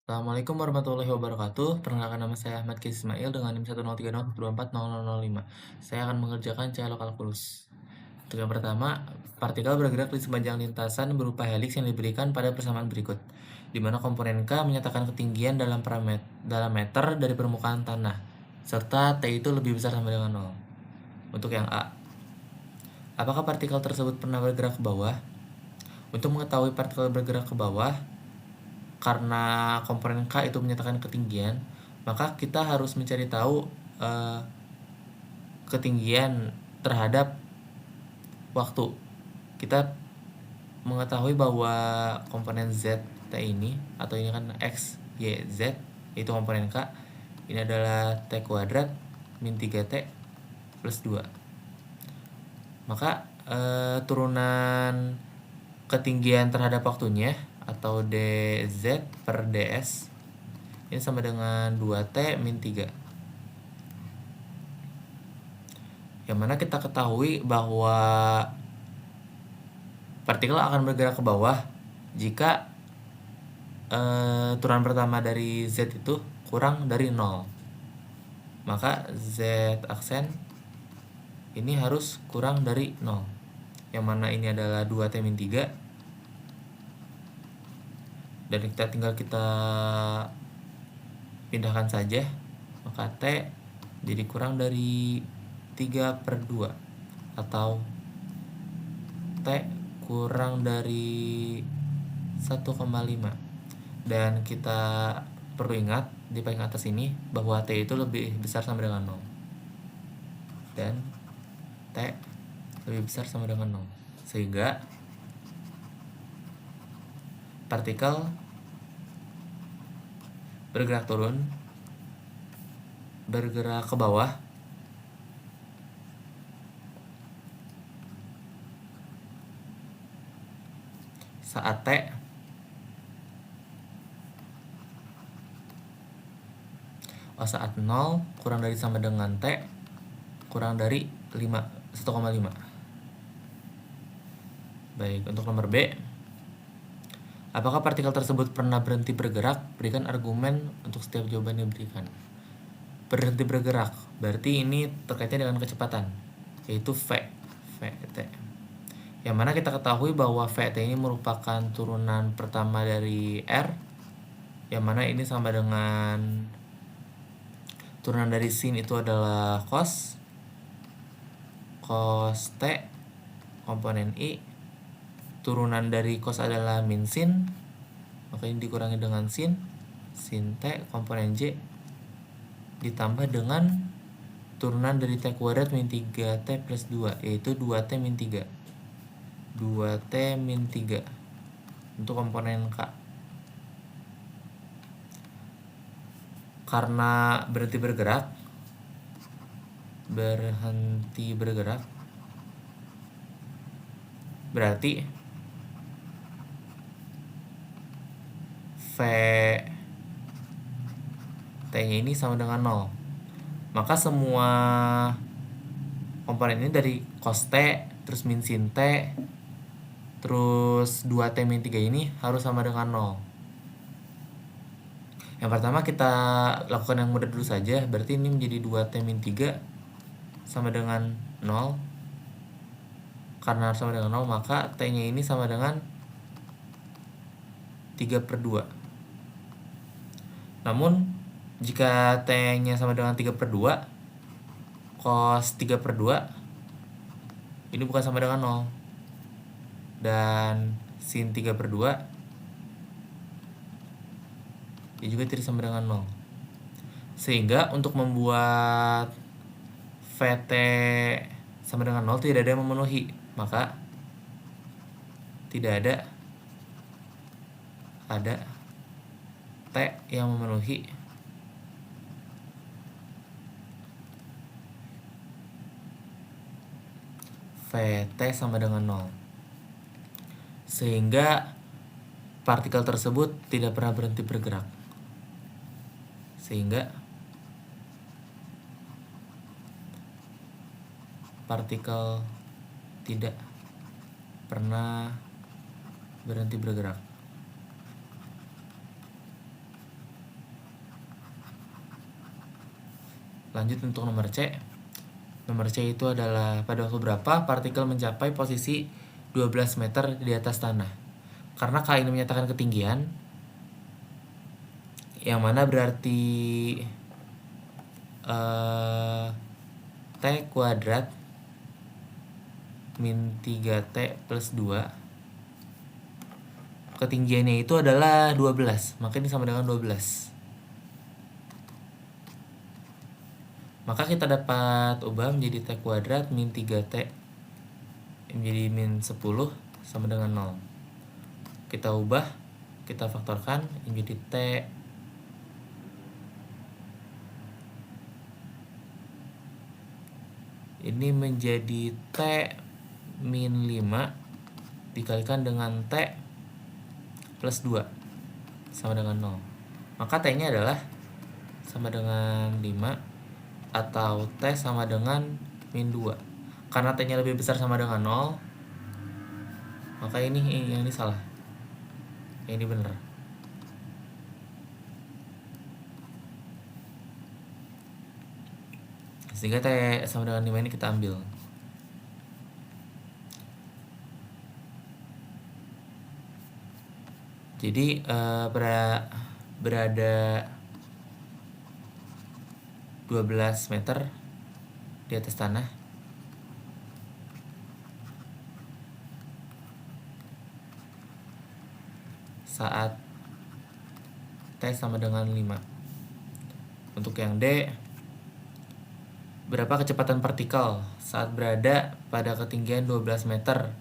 Assalamualaikum warahmatullahi wabarakatuh. Perkenalkan nama saya Ahmad Kis Ismail dengan NIM 10304240005. Saya akan mengerjakan cahaya kalkulus. Untuk yang pertama, partikel bergerak di sepanjang lintasan berupa heliks yang diberikan pada persamaan berikut, di mana komponen K menyatakan ketinggian dalam meter dari permukaan tanah, serta T itu lebih besar sama dengan 0. Untuk yang A, apakah partikel tersebut pernah bergerak ke bawah? Untuk mengetahui partikel bergerak ke bawah, karena komponen K itu menyatakan ketinggian, maka kita harus mencari tahu ketinggian terhadap waktu. Kita mengetahui bahwa komponen Z T ini, atau ini kan X, Y, Z, itu komponen K, ini adalah T kuadrat min 3T plus 2. Maka turunan ketinggian terhadap waktunya, atau dz per ds, ini sama dengan 2t min 3. Yang mana kita ketahui bahwa partikel akan bergerak ke bawah jika turunan pertama dari z itu kurang dari 0. Maka z aksen ini harus kurang dari 0. Yang mana ini adalah 2t min 3. Dan kita tinggal pindahkan saja, maka T jadi kurang dari 3/2, atau T kurang dari 1,5. Dan kita perlu ingat di paling atas ini bahwa T itu lebih besar sama dengan 0, dan T lebih besar sama dengan 0, sehingga partikel bergerak ke bawah saat T saat 0 kurang dari sama dengan T kurang dari 1,5. Baik, untuk nomor B, apakah partikel tersebut pernah berhenti bergerak? Berikan argumen untuk setiap jawaban yang diberikan. Berhenti bergerak berarti ini terkaitnya dengan kecepatan, yaitu Vt. Yang mana kita ketahui bahwa Vt ini merupakan turunan pertama dari R, yang mana ini sama dengan turunan dari sin itu adalah cos T komponen I, turunan dari cos adalah min sin, maka ini dikurangi dengan sin T komponen J, ditambah dengan turunan dari T kuadrat min 3T plus 2, yaitu 2T min 3 untuk komponen K. Karena berhenti bergerak berarti V T-nya ini sama dengan 0. Maka semua komponen ini dari cos T, terus min sin T, terus 2T min 3 ini harus sama dengan 0. Yang pertama kita lakukan yang mudah dulu saja, berarti ini menjadi 2T min 3 sama dengan 0. Karena harus sama dengan 0, maka T-nya ini sama dengan 3/2. Namun jika T-nya sama dengan 3/2, cos 3/2 ini bukan sama dengan 0, dan sin 3/2 ini juga tidak sama dengan 0. Sehingga untuk membuat Vt sama dengan 0 tidak ada yang memenuhi, maka tidak ada T yang memenuhi Vt sama dengan 0, sehingga partikel tersebut tidak pernah berhenti bergerak. Sehingga partikel tidak pernah berhenti bergerak. Lanjut untuk nomor C. Nomor C itu adalah pada waktu berapa partikel mencapai posisi 12 meter di atas tanah. Karena K ini menyatakan ketinggian, yang mana berarti T kuadrat min 3T plus 2. Ketinggiannya itu adalah 12, maka ini sama dengan 12. Maka kita dapat ubah menjadi T kuadrat min 3T menjadi min 10 sama dengan 0. Kita ubah, kita faktorkan menjadi T ini menjadi T min 5 dikalikan dengan T plus 2 sama dengan 0. Maka T nya adalah sama dengan 5 atau T sama dengan min 2. Karena T nya lebih besar sama dengan 0, maka ini yang ini salah, yang ini benar. Sehingga T sama dengan 5 ini kita ambil. Jadi berada 12 meter di atas tanah saat T sama dengan 5. Untuk yang D, berapa kecepatan partikel saat berada pada ketinggian 12 meter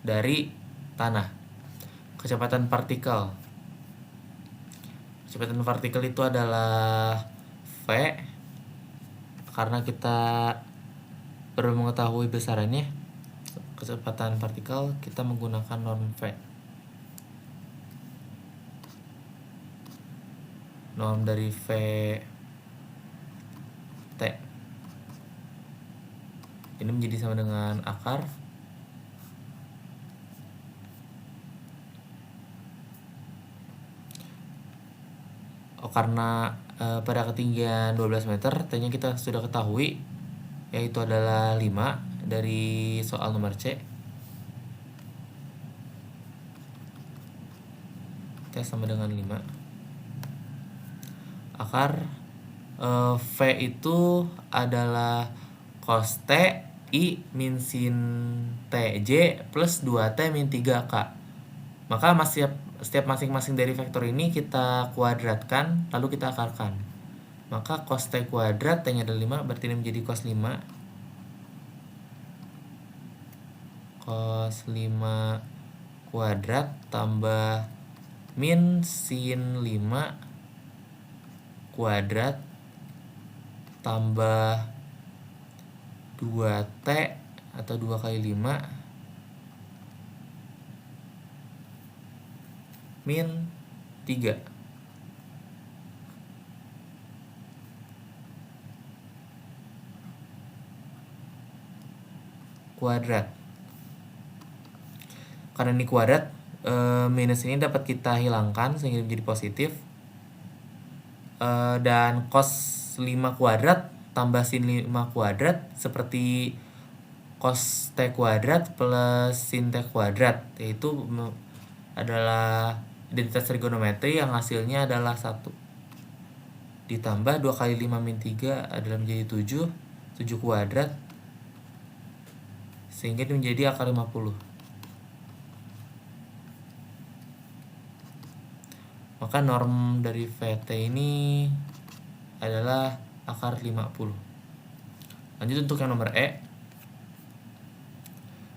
dari tanah? Kecepatan partikel itu adalah V, karena kita perlu mengetahui besarannya. Kecepatan partikel kita menggunakan norm V. Norm dari V T ini menjadi sama dengan akar karena pada ketinggian 12 meter T-nya kita sudah ketahui, yaitu adalah 5 dari soal nomor C. T sama dengan 5. Akar V itu adalah cos T I min sin TJ plus 2T min 3K. Maka setiap masing-masing dari vektor ini kita kuadratkan, lalu kita akarkan. Maka cos T kuadrat, T-nya adalah 5, berarti ini menjadi cos 5. Cos 5 kuadrat tambah min sin 5 kuadrat tambah 2T atau 2 kali 5 min 3 kuadrat. Karena ini kuadrat, minus ini dapat kita hilangkan sehingga menjadi positif. Dan cos 5 kuadrat tambah sin 5 kuadrat seperti cos T kuadrat plus sin T kuadrat, yaitu adalah identitas trigonometri yang hasilnya adalah 1 ditambah 2 kali 5 min 3 adalah menjadi 7 kuadrat, sehingga ini menjadi akar 50. Maka norm dari VT ini adalah akar 50. Lanjut untuk yang nomor E.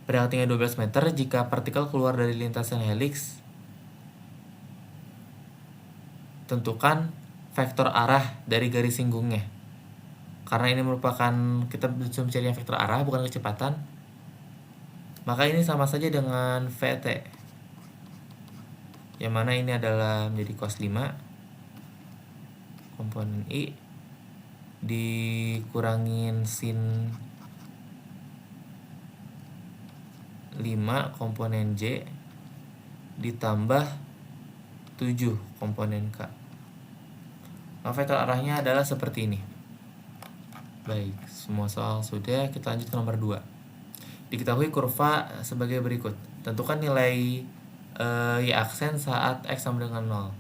Pada ketinggian 12 meter, jika partikel keluar dari lintasan heliks, tentukan vektor arah dari garis singgungnya. Karena ini merupakan, kita bisa mencari vektor arah bukan kecepatan, maka ini sama saja dengan VT, yang mana ini adalah menjadi cos 5 komponen I dikurangin sin 5 komponen J ditambah 7 komponen K. Nah, vektor arahnya adalah seperti ini. Baik, semua soal sudah, kita lanjut ke nomor 2. Diketahui kurva sebagai berikut. Tentukan nilai Y aksen saat X sama dengan 0.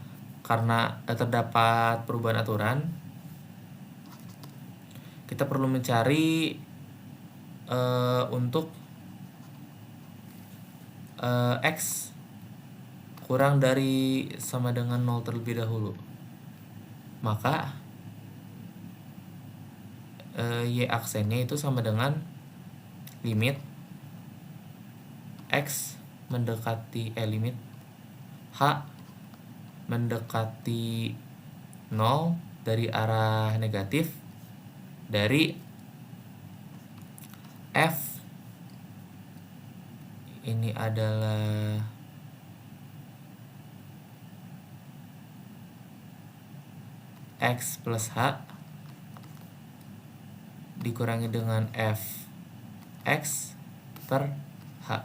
Karena terdapat perubahan aturan, kita perlu mencari untuk X kurang dari sama dengan 0 terlebih dahulu. Maka Y aksennya itu sama dengan limit X mendekati limit H mendekati 0 dari arah negatif dari F ini adalah X plus H dikurangi dengan F X per H,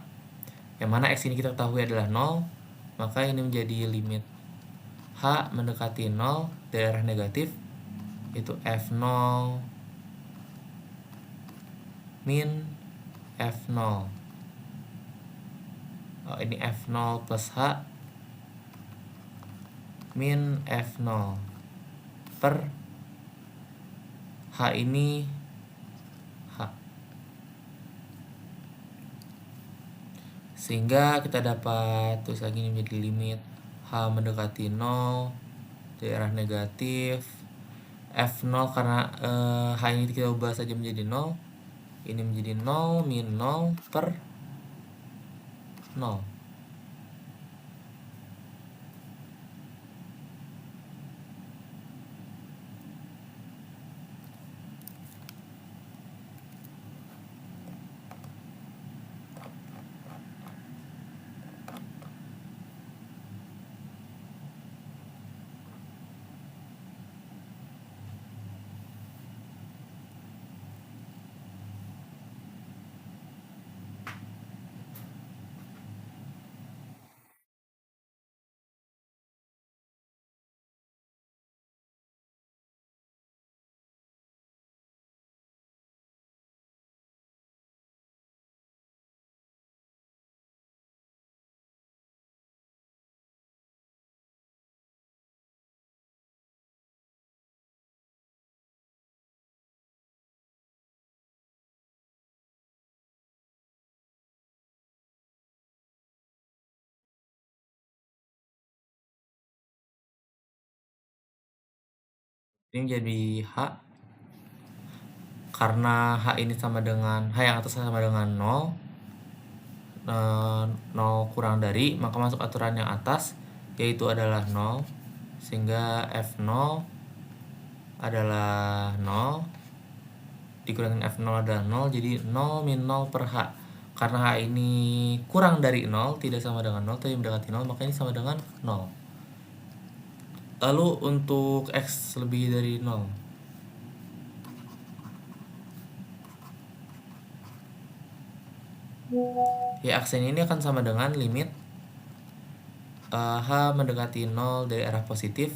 yang mana X ini kita ketahui adalah 0, maka ini menjadi limit H mendekati 0 dari arah negatif, itu F0 min F0. Ini F0 plus H min F0 per H ini H. Sehingga kita dapat tulis lagi ini menjadi limit H mendekati 0 dari arah negatif, F0 karena H ini kita ubah saja menjadi 0, ini menjadi 0 min 0 per 0. Ini menjadi H karena H ini sama dengan H yang atas sama dengan 0, 0 kurang dari, maka masuk aturan yang atas yaitu adalah 0, sehingga F0 adalah 0 dikurangin F0 adalah 0, jadi 0 min 0 per H. Karena H ini kurang dari 0, tidak sama dengan 0, tapi mendekati 0, maka ini sama dengan 0. Lalu untuk X lebih dari 0, ya aksen ini akan sama dengan limit H mendekati 0 dari arah positif,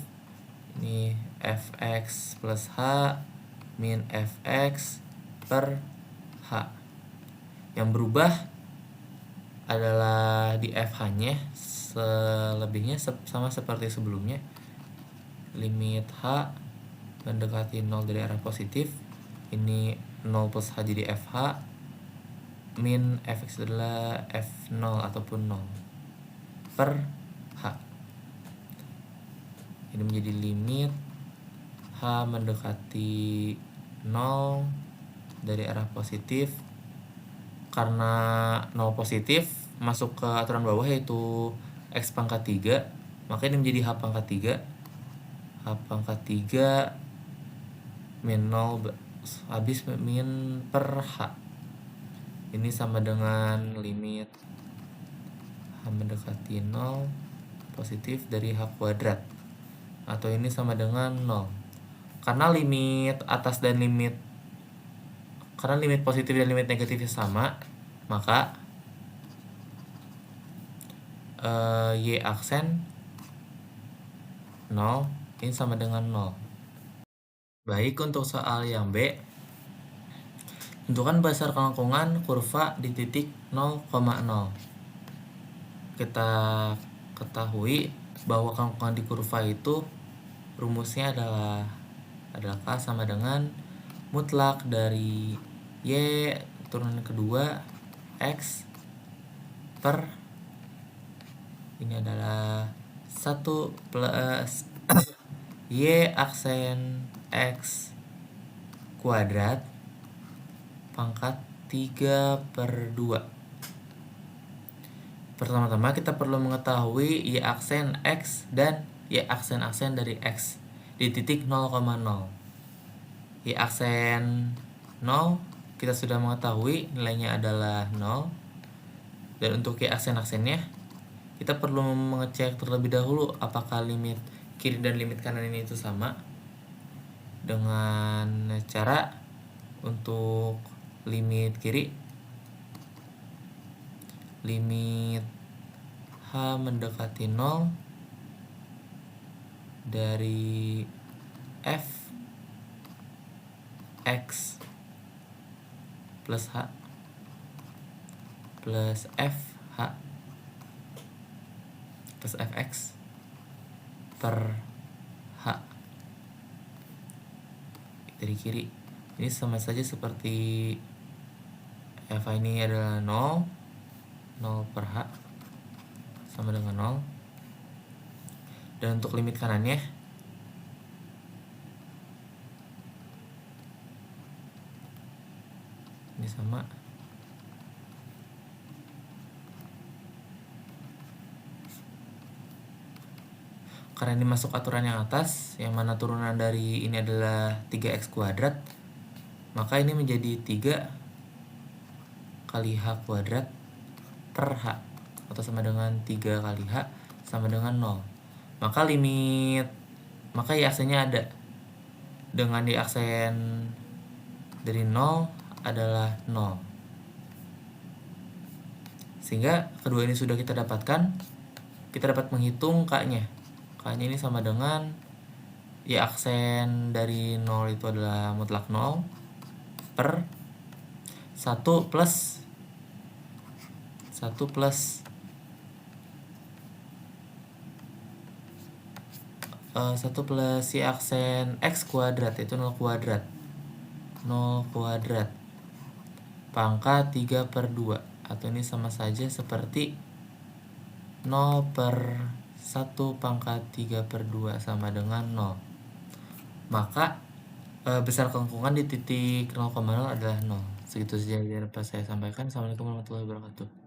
ini Fx plus H min Fx per H. Yang berubah adalah di FH-nya, selebihnya sama seperti sebelumnya. Limit H mendekati 0 dari arah positif, ini 0 plus H jadi FH, min Fx adalah F0 ataupun 0 per H. Ini menjadi limit H mendekati 0 dari arah positif. Karena 0 positif masuk ke aturan bawah yaitu X pangkat 3, maka ini menjadi H pangkat 3. H pangkat 3 min 0 habis min per H. Ini sama dengan limit H mendekati 0 positif dari H kuadrat, atau ini sama dengan 0. Karena limit atas dan limit positif dan limit negatifnya sama, maka Y aksen 0 ini sama dengan 0. Baik, untuk soal yang B, Tentukan besar kelengkungan kurva di titik 0,0. Kita ketahui bahwa kelengkungan di kurva itu rumusnya adalah K sama dengan mutlak dari Y turunan kedua X per ini adalah 1 plus Y aksen X kuadrat pangkat 3/2. Pertama-tama kita perlu mengetahui Y aksen X dan Y aksen dari X di titik 0,0. Y aksen 0 kita sudah mengetahui nilainya adalah 0. Dan untuk Y aksen-aksennya kita perlu mengecek terlebih dahulu apakah limit kiri dan limit kanan ini itu sama, dengan cara untuk limit kiri, limit H mendekati 0 dari F X plus H plus F H plus Fx per H dari kiri. Ini sama saja seperti F ini adalah 0 per H sama dengan 0. Dan untuk limit kanannya ini sama karena ini masuk aturan yang atas, yang mana turunan dari ini adalah 3x kuadrat, maka ini menjadi 3 kali H kuadrat per H, atau sama dengan 3 kali H sama dengan 0. Maka Y aksennya ada, dengan Y aksen dari 0 adalah 0. Sehingga kedua ini sudah kita dapatkan, kita dapat menghitung K-nya. K-nya ini sama dengan Y aksen dari 0 itu adalah mutlak 0 per 1 plus 1 plus Y aksen X kuadrat, yaitu 0 kuadrat pangkat 3/2, atau ini sama saja seperti 0 per 1 pangkat 3/2 sama dengan 0. Maka besar kelengkungan di titik 0,0 adalah 0. Segitu saja yang dapat saya sampaikan. Assalamualaikum warahmatullahi wabarakatuh.